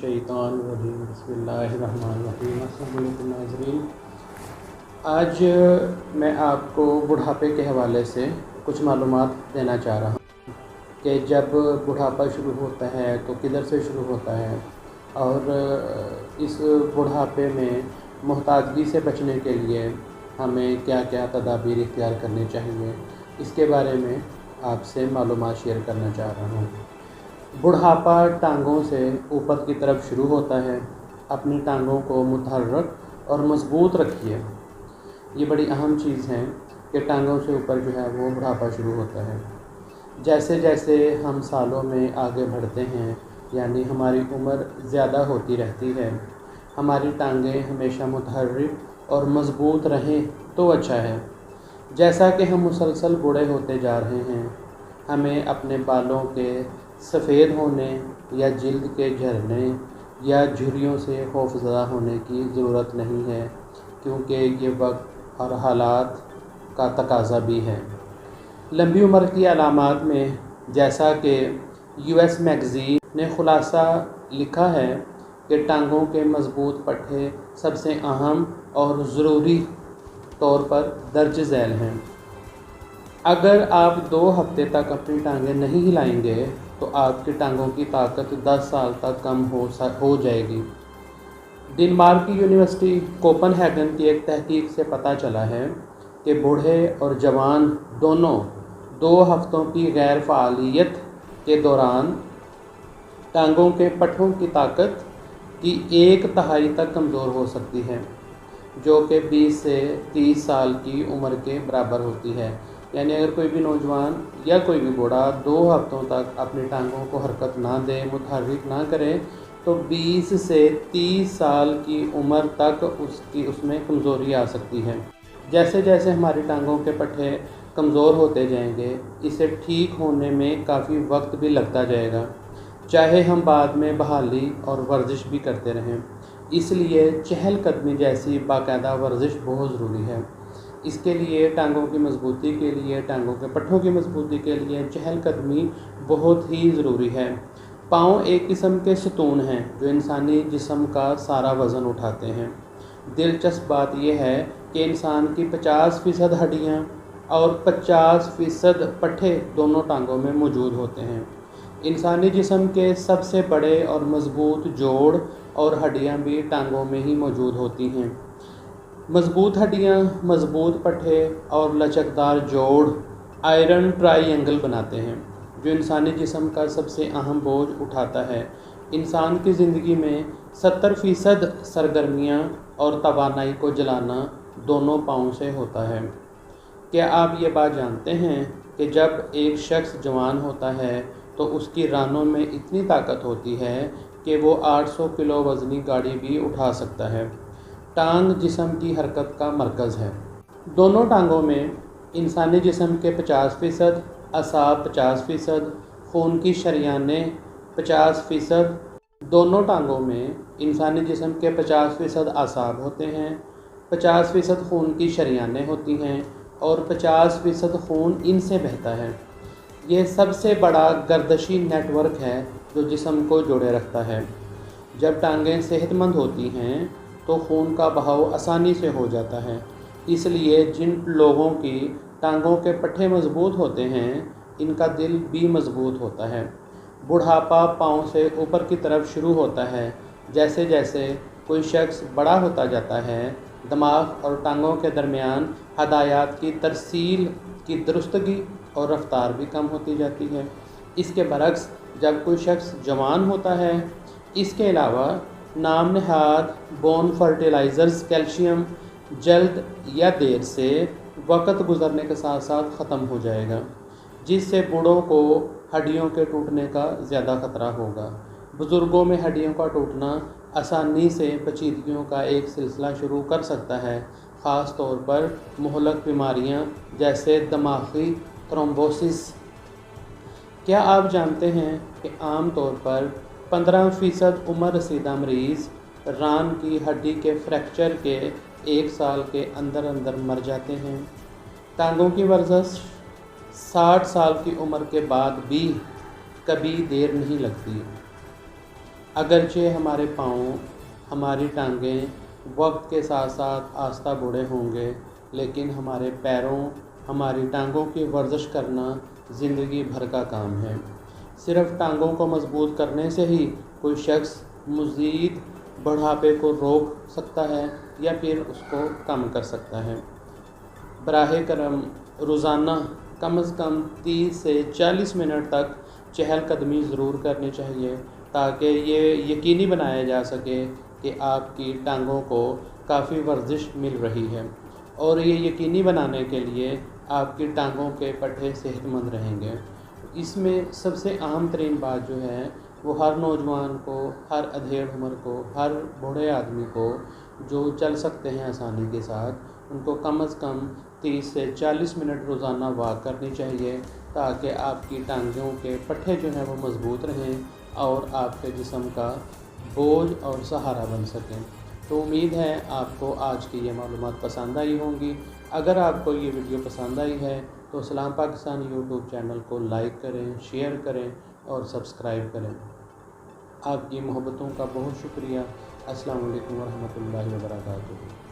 मिनश्शैतानिर्रजीम बिस्मिल्लाहिर्रहमानिर्रहीम। अस्सलाम वालेकुम नाज़रीन, आज मैं आपको बुढ़ापे के हवाले से कुछ मालूमात देना चाह रहा हूँ कि जब बुढ़ापा शुरू होता है तो किधर से शुरू होता है और इस बुढ़ापे में मुहताजगी से बचने के लिए हमें क्या क्या तदाबीर इख्तियार करनी चाहिए, इसके बारे में आपसे मालूमात शेयर करना चाह रहा हूँ। बुढ़ापा टांगों से ऊपर की तरफ शुरू होता है। अपनी टांगों को मुतहर्रक और मज़बूत रखिए। ये बड़ी अहम चीज़ है कि टांगों से ऊपर जो है वो बुढ़ापा शुरू होता है। जैसे जैसे हम सालों में आगे बढ़ते हैं, यानी हमारी उम्र ज़्यादा होती रहती है, हमारी टांगें हमेशा मुतहर्रिक और मज़बूत रहें तो अच्छा है। जैसा कि हम मुसलसल बूढ़े होते जा रहे हैं, हमें अपने बालों के सफ़ेद होने या जिल्द के झड़ने या झुर्रियों से खौफज़दा होने की ज़रूरत नहीं है, क्योंकि ये वक्त और हालात का तकाज़ा भी है। लंबी उम्र की अलामात में जैसा कि यूएस मैगज़ीन ने खुलासा लिखा है कि टांगों के मज़बूत पट्टे सबसे अहम और ज़रूरी तौर पर दर्ज झैल हैं। अगर आप 2 हफ्ते तक अपनी टांगें नहीं हिलाएंगे तो आपकी टांगों की ताकत 10 साल तक कम हो जाएगी। डेनमार्क की यूनिवर्सिटी कोपनहेगन की एक तहकीक से पता चला है कि बूढ़े और जवान दोनों 2 हफ्तों की गैर फ़ालियत के दौरान टांगों के पट्टों की ताकत की 1/3 तक कमज़ोर हो सकती है, जो कि 20 से 30 साल की उम्र के बराबर होती है। यानी अगर कोई भी नौजवान या कोई भी बूढ़ा 2 हफ्तों तक अपनी टांगों को हरकत ना दे, मुतहर्रिक ना करे, तो 20 से 30 साल की उम्र तक उसमें कमज़ोरी आ सकती है। जैसे जैसे हमारी टांगों के पट्टे कमज़ोर होते जाएंगे, इसे ठीक होने में काफ़ी वक्त भी लगता जाएगा, चाहे हम बाद में बहाली और वर्जिश भी करते रहें। इसलिए चहलकदमी जैसी बाकायदा वर्जिश बहुत ज़रूरी है। इसके लिए टांगों की मजबूती के लिए, टांगों के पट्टों की मजबूती के लिए चहलकदमी बहुत ही ज़रूरी है। पाँव एक किस्म के सतून हैं जो इंसानी जिस्म का सारा वज़न उठाते हैं। दिलचस्प बात यह है कि इंसान की 50% हड्डियाँ और 50% पट्टे दोनों टांगों में मौजूद होते हैं। इंसानी जिस्म के सबसे बड़े और मज़बूत जोड़ और हड्डियाँ भी टांगों में ही मौजूद होती हैं। मज़बूत हड्डियाँ, मज़बूत पट्टे और लचकदार जोड़ आयरन ट्रायंगल बनाते हैं, जो इंसानी जिस्म का सबसे अहम बोझ उठाता है। इंसान की ज़िंदगी में 70% सरगर्मियाँ और तवानाई को जलाना दोनों पाँव से होता है। क्या आप ये बात जानते हैं कि जब एक शख्स जवान होता है तो उसकी रानों में इतनी ताकत होती है कि वो 800 किलो वज़नी गाड़ी भी उठा सकता है। टांग जिस्म की हरकत का मरकज़ है। दोनों टांगों में इंसानी जिस्म के 50%, असाब 50%, खून की शरियानें 50%। दोनों टांगों में इंसानी जिस्म के 50% असाब होते हैं, 50% खून की शरियानें होती हैं और 50% खून इनसे बहता है। ये सबसे बड़ा गर्दशी नेटवर्क है जो जिस्म को जोड़े रखता है। जब टांगें सेहतमंद होती हैं तो खून का बहाव आसानी से हो जाता है। इसलिए जिन लोगों की टांगों के पट्टे मज़बूत होते हैं, इनका दिल भी मज़बूत होता है। बुढ़ापा पाँव से ऊपर की तरफ शुरू होता है। जैसे जैसे कोई शख्स बड़ा होता जाता है, दिमाग और टांगों के दरमियान हदायत की तरसील की दुरुस्तगी और रफ्तार भी कम होती जाती है। इसके बरक्स जब कोई शख्स जवान होता है, इसके अलावा नाम नहाद बोन फर्टिलाइज़र्स कैल्शियम जल्द या देर से वक्त गुज़रने के साथ साथ ख़त्म हो जाएगा, जिससे बूढ़ों को हड्डियों के टूटने का ज़्यादा ख़तरा होगा। बुज़ुर्गों में हड्डियों का टूटना आसानी से पेचीदगियों का एक सिलसिला शुरू कर सकता है, ख़ास तौर पर मुहलक बीमारियां जैसे दिमागी थ्रोम्बोसिस। क्या आप जानते हैं कि आम तौर पर 15% उम्र रसीदा मरीज़ रान की हड्डी के फ्रैक्चर के 1 साल के अंदर अंदर मर जाते हैं। टांगों की वर्जिश 60 साल की उम्र के बाद भी कभी देर नहीं लगती। अगरचे हमारे पाँव, हमारी टांगें वक्त के साथ साथ आहिस्ता बूढ़े होंगे, लेकिन हमारे पैरों, हमारी टांगों की वर्जिश करना ज़िंदगी भर का काम है। सिर्फ़ टांगों को मज़बूत करने से ही कोई शख्स मज़ीद बुढ़ापे को रोक सकता है या फिर उसको कम कर सकता है। बराह करम रोज़ाना कम से कम 30 से 40 मिनट तक चहलकदमी ज़रूर करनी चाहिए, ताकि ये यकीनी बनाया जा सके कि आपकी टांगों को काफ़ी वर्जिश मिल रही है। और ये यकीनी बनाने के लिए आपकी टांगों के पट्टे सेहतमंद रहेंगे। इसमें सबसे अहम तरीन बात जो है वो हर नौजवान को, हर अधेड़ उम्र को, हर बूढ़े आदमी को जो चल सकते हैं आसानी के साथ, उनको कम से कम 30 से 40 मिनट रोज़ाना वॉक करनी चाहिए, ताकि आपकी टांगों के पट्टे जो हैं वो मज़बूत रहें और आपके जिस्म का बोझ और सहारा बन सकें। तो उम्मीद है आपको आज की ये मालूमात पसंद आई होंगी। अगर आपको ये वीडियो पसंद आई है तो सलाम पाकिस्तान यूट्यूब चैनल को लाइक करें, शेयर करें और सब्सक्राइब करें। आपकी मोहब्बतों का बहुत शुक्रिया। अस्सलाम वालेकुम वरहमतुल्लाहि वबरकातुहू।